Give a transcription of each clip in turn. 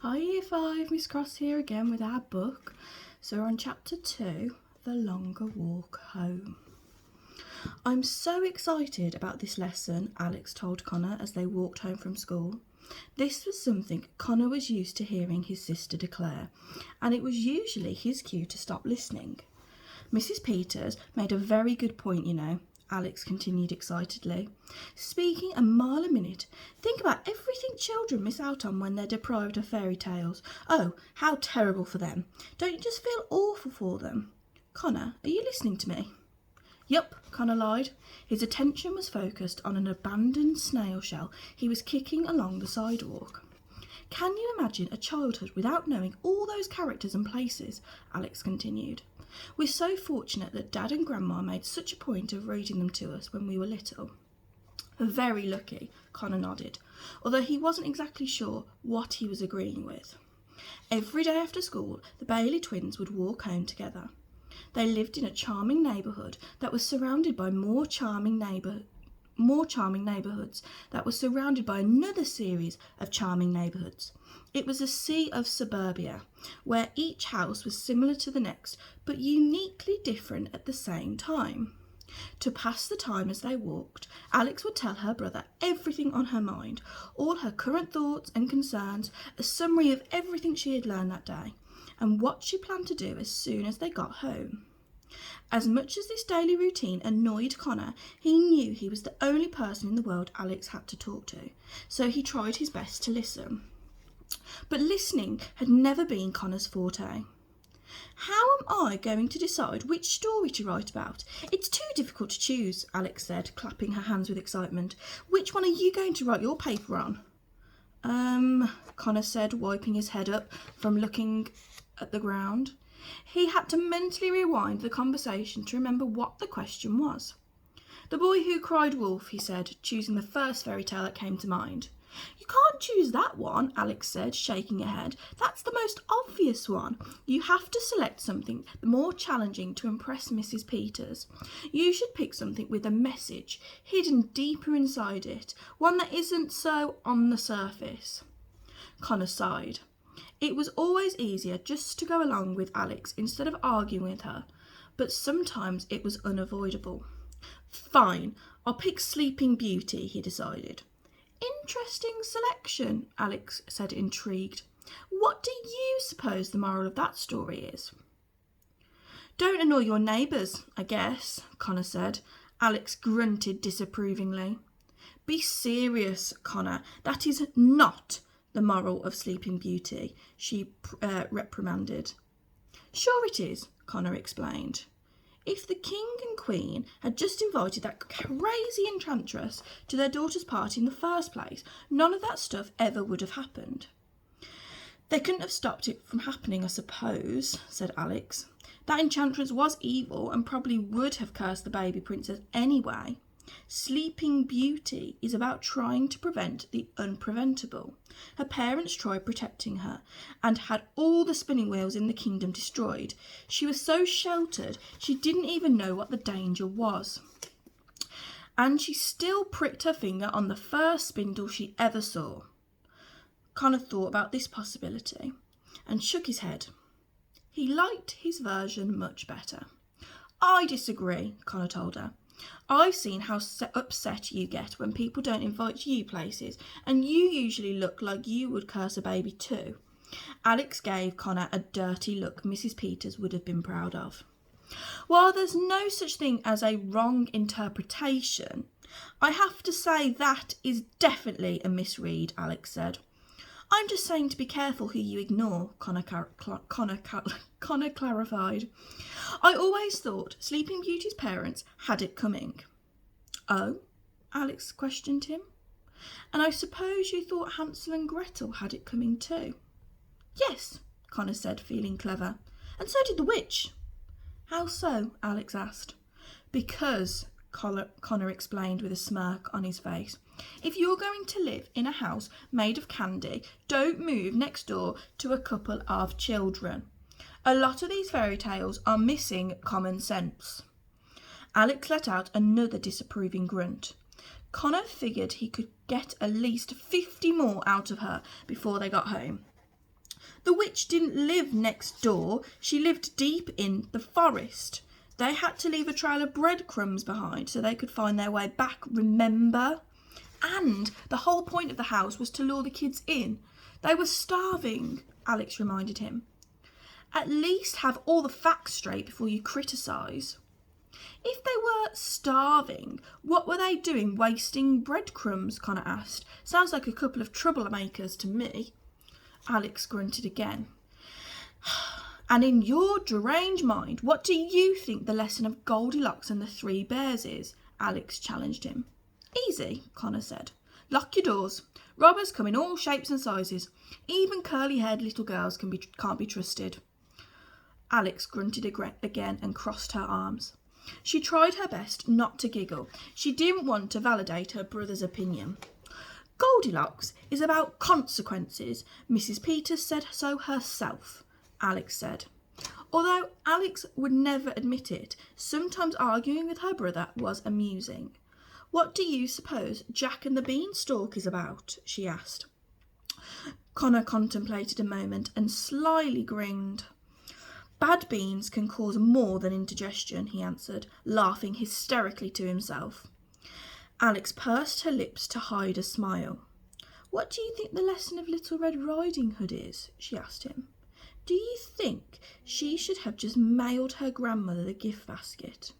Hi Year 5, Miss Cross here again with our book. So we're on chapter 2, The Longer Walk Home. I'm so excited about this lesson, Alex told Connor as they walked home from school. This was something Connor was used to hearing his sister declare, and it was usually his cue to stop listening. Mrs. Peters made a very good point, you know, Alex continued excitedly. Speaking a mile a minute. Think about everything children miss out on when they're deprived of fairy tales. Oh, how terrible for them. Don't you just feel awful for them? Connor, are you listening to me? Yup, Connor lied. His attention was focused on an abandoned snail shell he was kicking along the sidewalk. Can you imagine a childhood without knowing all those characters and places? Alex continued. We're so fortunate that Dad and Grandma made such a point of reading them to us when we were little. Very lucky, Connor nodded, although he wasn't exactly sure what he was agreeing with. Every day after school, the Bailey twins would walk home together. They lived in a charming neighbourhood that was surrounded by more charming neighbourhoods that was surrounded by another series of charming neighbourhoods. It was a sea of suburbia, where each house was similar to the next, but uniquely different at the same time. To pass the time as they walked, Alex would tell her brother everything on her mind, all her current thoughts and concerns, a summary of everything she had learned that day, and what she planned to do as soon as they got home. As much as this daily routine annoyed Connor, he knew he was the only person in the world Alex had to talk to, so he tried his best to listen. But listening had never been Connor's forte. How am I going to decide which story to write about? It's too difficult to choose, Alex said, clapping her hands with excitement. Which one are you going to write your paper on? Connor said, wiping his head up from looking at the ground. He had to mentally rewind the conversation to remember what the question was. The Boy Who Cried Wolf, he said, choosing the first fairy tale that came to mind. You can't choose that one, Alex said, shaking her head. That's the most obvious one. You have to select something more challenging to impress Mrs. Peters. You should pick something with a message hidden deeper inside it, one that isn't so on the surface. Connor sighed. It was always easier just to go along with Alex instead of arguing with her, but sometimes it was unavoidable. Fine, I'll pick Sleeping Beauty, he decided. Interesting selection, Alex said, intrigued. What do you suppose the moral of that story is? Don't annoy your neighbours, I guess, Connor said. Alex grunted disapprovingly. Be serious, Connor. That is not the moral of Sleeping Beauty, she reprimanded. Sure it is, Connor explained. If the king and queen had just invited that crazy enchantress to their daughter's party in the first place, none of that stuff ever would have happened. They couldn't have stopped it from happening, I suppose, said Alex. That enchantress was evil and probably would have cursed the baby princess anyway. Sleeping Beauty is about trying to prevent the unpreventable. Her parents tried protecting her and had all the spinning wheels in the kingdom destroyed. She was so sheltered she didn't even know what the danger was. And she still pricked her finger on the first spindle she ever saw. Connor thought about this possibility and shook his head. He liked his version much better. I disagree, Connor told her. I've seen how upset you get when people don't invite you places, and you usually look like you would curse a baby too. Alex gave Connor a dirty look Mrs. Peters would have been proud of. While there's no such thing as a wrong interpretation, I have to say that is definitely a misread, Alex said. I'm just saying to be careful who you ignore, Connor clarified. I always thought Sleeping Beauty's parents had it coming. Oh? Alex questioned him. And I suppose you thought Hansel and Gretel had it coming too? Yes, Connor said, feeling clever. And so did the witch. How so? Alex asked. Because, Connor explained with a smirk on his face, if you're going to live in a house made of candy, don't move next door to a couple of children. A lot of these fairy tales are missing common sense. Alex let out another disapproving grunt. Connor figured he could get at least 50 more out of her before they got home. The witch didn't live next door. She lived deep in the forest. They had to leave a trail of breadcrumbs behind so they could find their way back, remember? And the whole point of the house was to lure the kids in. They were starving, Alex reminded him. At least have all the facts straight before you criticise. If they were starving, what were they doing wasting breadcrumbs? Connor asked. Sounds like a couple of troublemakers to me. Alex grunted again. And in your deranged mind, what do you think the lesson of Goldilocks and the Three Bears is? Alex challenged him. Easy, Connor said. Lock your doors. Robbers come in all shapes and sizes. Even curly-haired little girls can't be trusted. Alex grunted again and crossed her arms. She tried her best not to giggle. She didn't want to validate her brother's opinion. Goldilocks is about consequences. Mrs. Peters said so herself, Alex said. Although Alex would never admit it, sometimes arguing with her brother was amusing. What do you suppose Jack and the Beanstalk is about? She asked. Connor contemplated a moment and slyly grinned. Bad beans can cause more than indigestion, he answered, laughing hysterically to himself. Alex pursed her lips to hide a smile. What do you think the lesson of Little Red Riding Hood is? She asked him. Do you think she should have just mailed her grandmother the gift basket?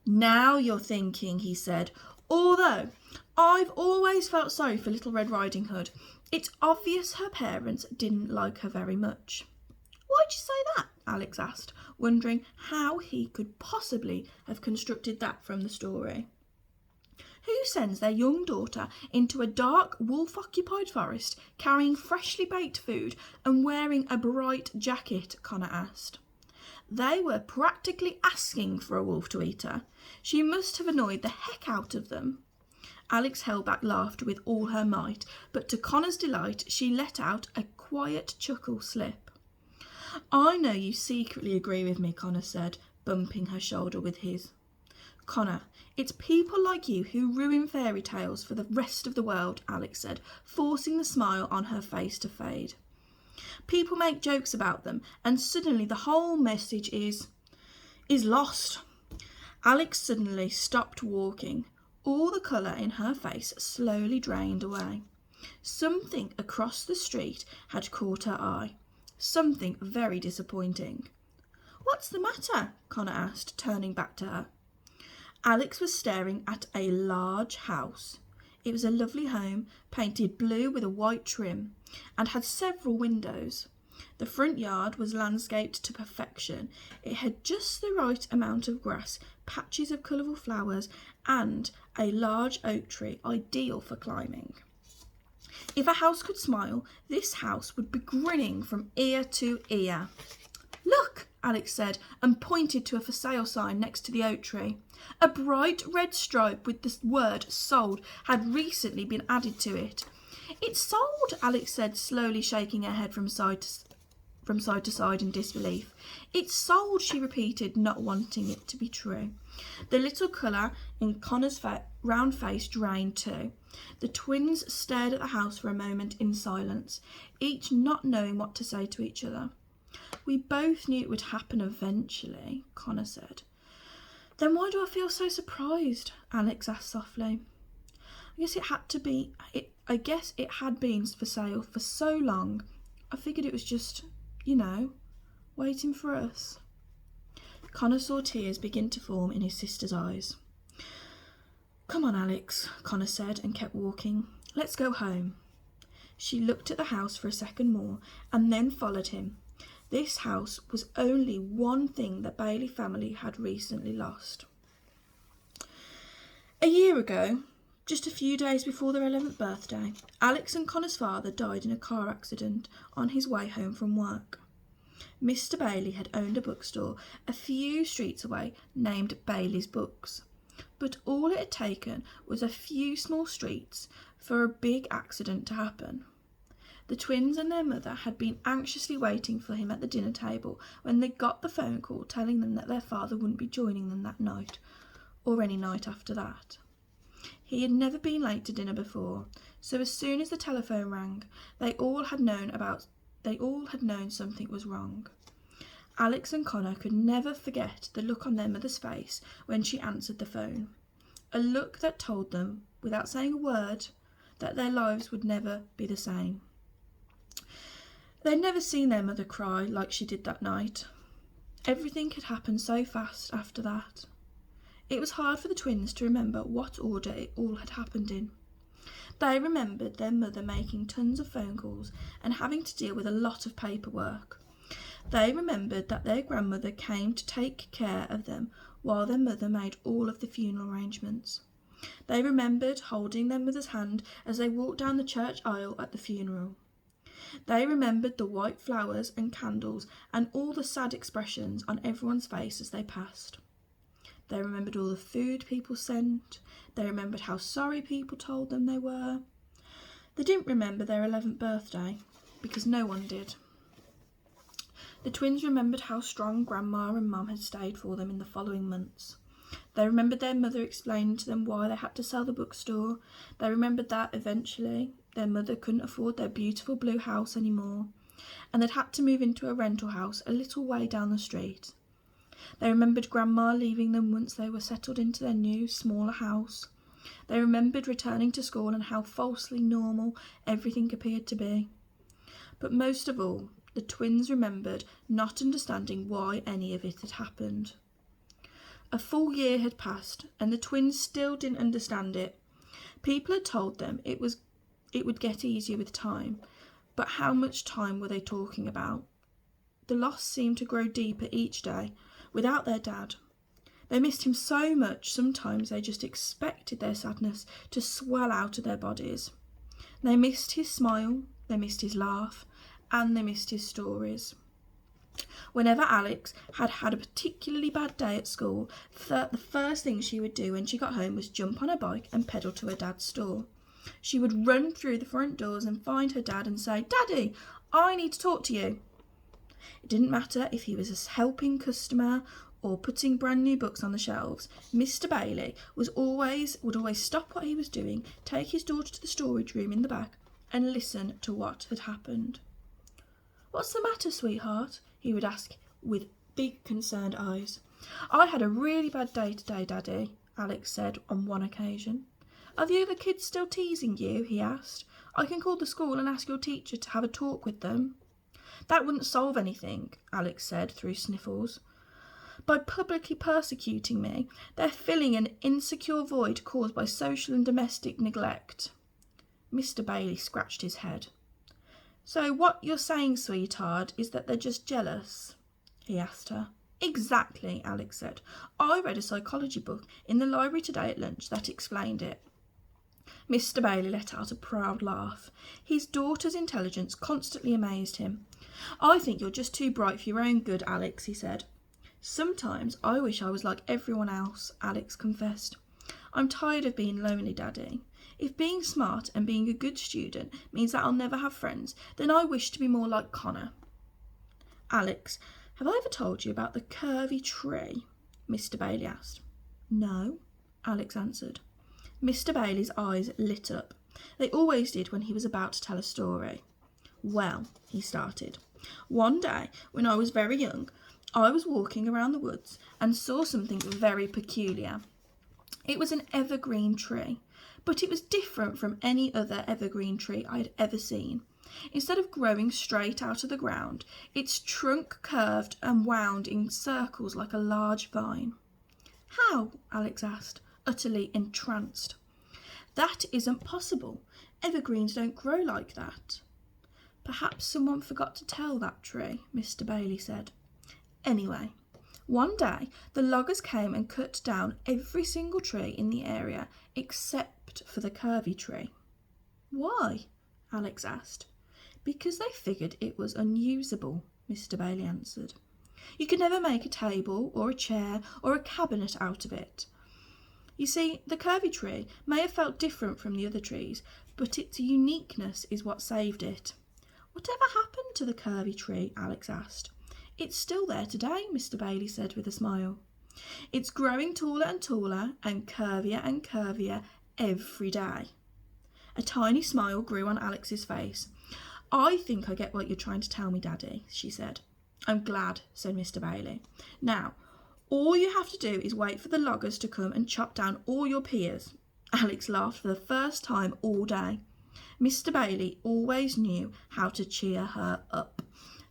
Now you're thinking, he said, although I've always felt sorry for Little Red Riding Hood. It's obvious her parents didn't like her very much. Why'd you say that? Alex asked, wondering how he could possibly have constructed that from the story. Who sends their young daughter into a dark, wolf-occupied forest, carrying freshly baked food and wearing a bright jacket? Connor asked. They were practically asking for a wolf to eat her. She must have annoyed the heck out of them. Alex held back laughter with all her might, but to Connor's delight, she let out a quiet chuckle slip. I know you secretly agree with me, Connor said, bumping her shoulder with his. Connor, it's people like you who ruin fairy tales for the rest of the world, Alex said, forcing the smile on her face to fade. People make jokes about them, and suddenly the whole message is lost. Alex suddenly stopped walking. All the colour in her face slowly drained away. Something across the street had caught her eye. Something very disappointing. What's the matter? Connor asked, turning back to her. Alex was staring at a large house. It was a lovely home, painted blue with a white trim, and had several windows. The front yard was landscaped to perfection. It had just the right amount of grass, patches of colourful flowers, and a large oak tree, ideal for climbing. If a house could smile, this house would be grinning from ear to ear. Look, Alex said, and pointed to a for sale sign next to the oak tree. A bright red stripe with the word sold had recently been added to it. It's sold, Alex said, slowly shaking her head from side to side in disbelief. It's sold, she repeated, not wanting it to be true. The little colour in Connor's round face drained too. The twins stared at the house for a moment in silence, each not knowing what to say to each other. We both knew it would happen eventually, Connor said. Then why do I feel so surprised? Alex asked softly. I guess it had been for sale for so long. I figured it was just, waiting for us. Connor saw tears begin to form in his sister's eyes. Come on, Alex, Connor said and kept walking. Let's go home. She looked at the house for a second more and then followed him. This house was only one thing the Bailey family had recently lost. A year ago, just a few days before their 11th birthday, Alex and Connor's father died in a car accident on his way home from work. Mr. Bailey had owned a bookstore a few streets away named Bailey's Books, but all it had taken was a few small streets for a big accident to happen. The twins and their mother had been anxiously waiting for him at the dinner table when they got the phone call telling them that their father wouldn't be joining them that night, or any night after that. He had never been late to dinner before, so as soon as the telephone rang, they all had known about they all had known something was wrong. Alex and Connor could never forget the look on their mother's face when she answered the phone. A look that told them, without saying a word, that their lives would never be the same. They'd never seen their mother cry like she did that night. Everything had happened so fast after that. It was hard for the twins to remember what order it all had happened in. They remembered their mother making tons of phone calls and having to deal with a lot of paperwork. They remembered that their grandmother came to take care of them while their mother made all of the funeral arrangements. They remembered holding their mother's hand as they walked down the church aisle at the funeral. They remembered the white flowers and candles and all the sad expressions on everyone's face as they passed. They remembered all the food people sent. They remembered how sorry people told them they were. They didn't remember their 11th birthday, because no one did. The twins remembered how strong Grandma and Mum had stayed for them in the following months. They remembered their mother explaining to them why they had to sell the bookstore. They remembered that eventually their mother couldn't afford their beautiful blue house anymore, and they'd had to move into a rental house a little way down the street. They remembered Grandma leaving them once they were settled into their new, smaller house. They remembered returning to school and how falsely normal everything appeared to be. But most of all, the twins remembered not understanding why any of it had happened. A full year had passed, and the twins still didn't understand it. People had told them it would get easier with time, but how much time were they talking about? The loss seemed to grow deeper each day. Without their dad, they missed him so much, sometimes they just expected their sadness to swell out of their bodies. They missed his smile, they missed his laugh, and they missed his stories. Whenever Alex had had a particularly bad day at school, the first thing she would do when she got home was jump on her bike and pedal to her dad's store. She would run through the front doors and find her dad and say, "Daddy, I need to talk to you." It didn't matter if he was a helping customer or putting brand new books on the shelves. Mr. Bailey would always stop what he was doing, take his daughter to the storage room in the back, and listen to what had happened. "What's the matter, sweetheart?" he would ask with big concerned eyes. "I had a really bad day today, Daddy," Alex said on one occasion. "Are the other kids still teasing you?" he asked. "I can call the school and ask your teacher to have a talk with them." "That wouldn't solve anything," Alex said through sniffles. "By publicly persecuting me, they're filling an insecure void caused by social and domestic neglect." Mr. Bailey scratched his head. "So what you're saying, sweetheart, is that they're just jealous?" he asked her. "Exactly," Alex said. "I read a psychology book in the library today at lunch that explained it." Mr. Bailey let out a proud laugh. His daughter's intelligence constantly amazed him. "I think you're just too bright for your own good, Alex," he said. "Sometimes I wish I was like everyone else," Alex confessed. "I'm tired of being lonely, Daddy. If being smart and being a good student means that I'll never have friends, then I wish to be more like Connor." "Alex, have I ever told you about the curvy tree?" Mr. Bailey asked. "No," Alex answered. Mr. Bailey's eyes lit up. They always did when he was about to tell a story. "Well," he started, "one day when I was very young, I was walking around the woods and saw something very peculiar. It was an evergreen tree, but it was different from any other evergreen tree I had ever seen. Instead of growing straight out of the ground, its trunk curved and wound in circles like a large vine." "How?" Alex asked, utterly entranced. "That isn't possible. Evergreens don't grow like that." "Perhaps someone forgot to tell that tree," Mr. Bailey said. "Anyway, one day the loggers came and cut down every single tree in the area except for the curvy tree." "Why?" Alex asked. "Because they figured it was unusable," Mr. Bailey answered. "You could never make a table or a chair or a cabinet out of it. You see, the curvy tree may have felt different from the other trees, but its uniqueness is what saved it." "Whatever happened to the curvy tree?" Alex asked. "It's still there today," Mr. Bailey said with a smile. "It's growing taller and curvier every day." A tiny smile grew on Alex's face. I think I get what you're trying to tell me, Daddy, she said. I'm glad, said Mr. Bailey. Now, all you have to do is wait for the loggers to come and chop down all your piers. Alex laughed for the first time all day. Mr. Bailey always knew how to cheer her up.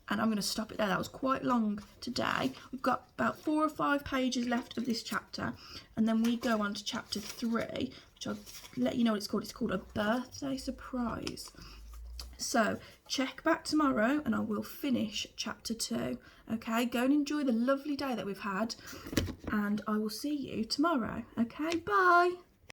And I'm going to stop it there. That was quite long today. We've got about 4 or 5 pages left of this chapter. And then we go on to chapter 3, which I'll let you know what it's called. It's called A Birthday Surprise. So check back tomorrow and I will finish chapter 2. Okay, go and enjoy the lovely day that we've had. And I will see you tomorrow. Okay, bye.